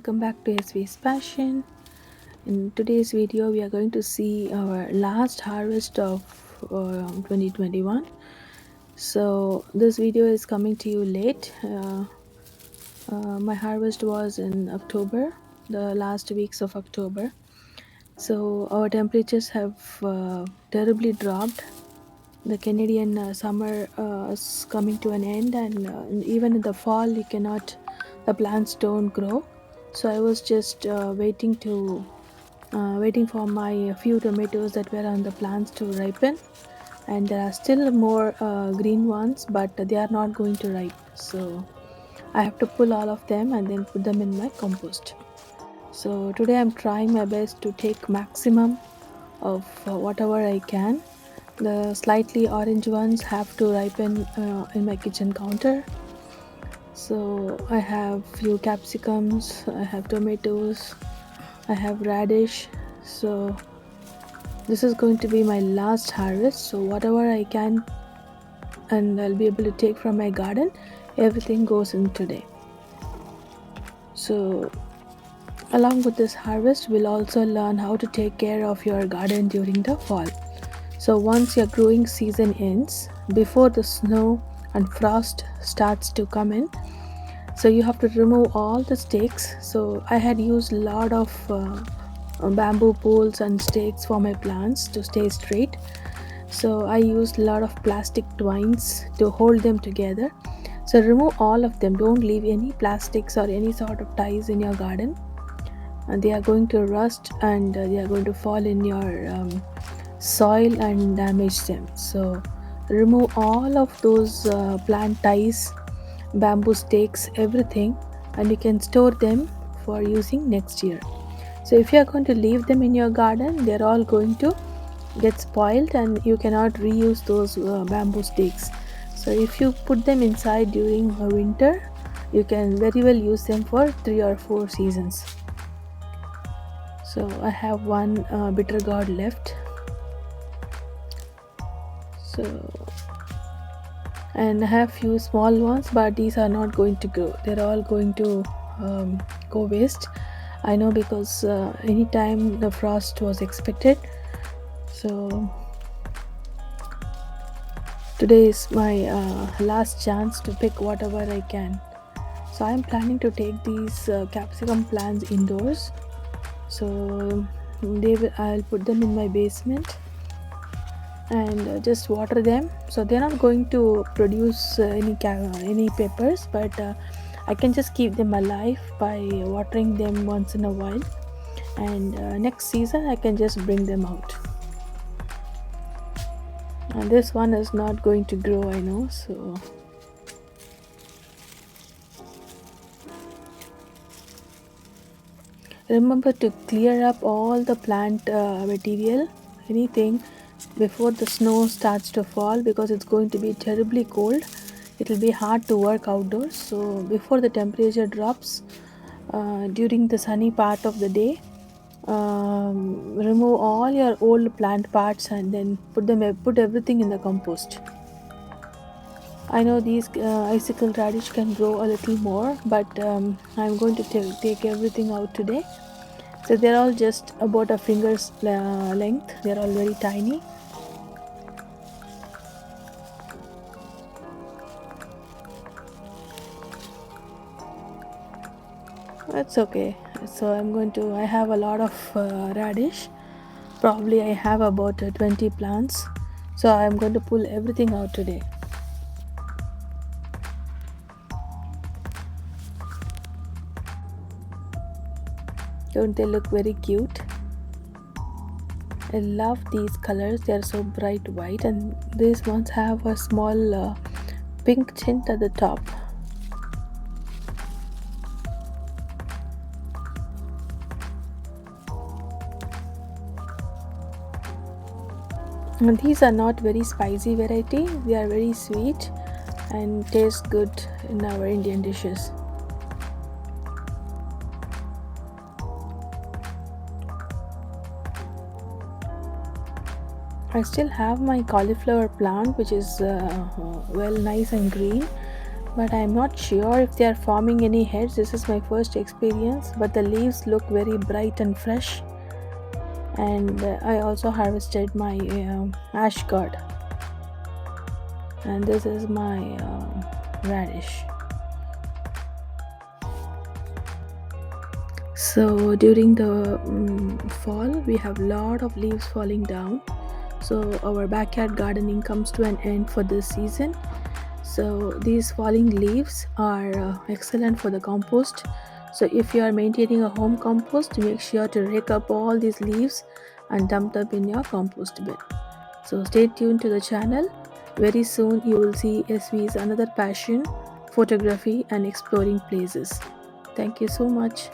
welcome back to SV's Passion. In today's video, we are going to see our last harvest of 2021. So this video is coming to you late. My harvest was in October, the last weeks of October. So our temperatures have terribly dropped. The Canadian summer is coming to an end, and even in the fall, the plants don't grow. So I was just waiting for my few tomatoes that were on the plants to ripen, and there are still more green ones, but they are not going to ripe. So I have to pull all of them and then put them in my compost. So today I'm trying my best to take maximum of whatever I can. The slightly orange ones have to ripen in my kitchen counter. So I have few capsicums, I have tomatoes, I have radish. So this is going to be my last harvest. So whatever I can and I'll be able to take from my garden, everything goes in today. So along with this harvest, we'll also learn how to take care of your garden during the fall. So once your growing season ends, before the snow and frost starts to come in, so you have to remove all the stakes. So I had used a lot of bamboo poles and stakes for my plants to stay straight. So I used a lot of plastic twines to hold them together. So remove all of them. Don't leave any plastics or any sort of ties in your garden. And they are going to rust, and they are going to fall in your soil and damage them. So remove all of those plant ties, bamboo stakes, everything, and you can store them for using next year. So if you are going to leave them in your garden, they're all going to get spoiled and you cannot reuse those bamboo stakes. So if you put them inside during winter, you can very well use them for 3 or 4 seasons. So I have one bitter gourd left. So, and I have few small ones, but these are not going to grow. They're all going to go waste. I know, because anytime the frost was expected. So today is my last chance to pick whatever I can. So I'm planning to take these capsicum plants indoors. So I'll put them in my basement and just water them. So they're not going to produce any peppers, but I can just keep them alive by watering them once in a while, and next season I can just bring them out. And this one is not going to grow, I know. So remember to clear up all the plant material, anything, before the snow starts to fall, because it's going to be terribly cold. It will be hard to work outdoors. So before the temperature drops, during the sunny part of the day, remove all your old plant parts and then put everything in the compost. I know these icicle radish can grow a little more, but I'm going to take everything out today. So they're all just about a finger's length. They're all very tiny. That's okay. So I have a lot of radish. Probably I have about 20 plants. So I'm going to pull everything out today. Don't they look very cute? I love these colors. They are so bright white, and these ones have a small pink tint at the top. And these are not very spicy variety. They are very sweet and taste good in our Indian dishes. I still have my cauliflower plant, which is well nice and green, but I'm not sure if they are forming any heads. This is my first experience, but the leaves look very bright and fresh. And I also harvested my ash gourd, and this is my radish. So during the fall, we have lot of leaves falling down. So our backyard gardening comes to an end for this season. So these falling leaves are excellent for the compost. So if you are maintaining a home compost, make sure to rake up all these leaves and dump them in your compost bin. So stay tuned to the channel. Very soon you will see SV's another passion, photography and exploring places. Thank you so much.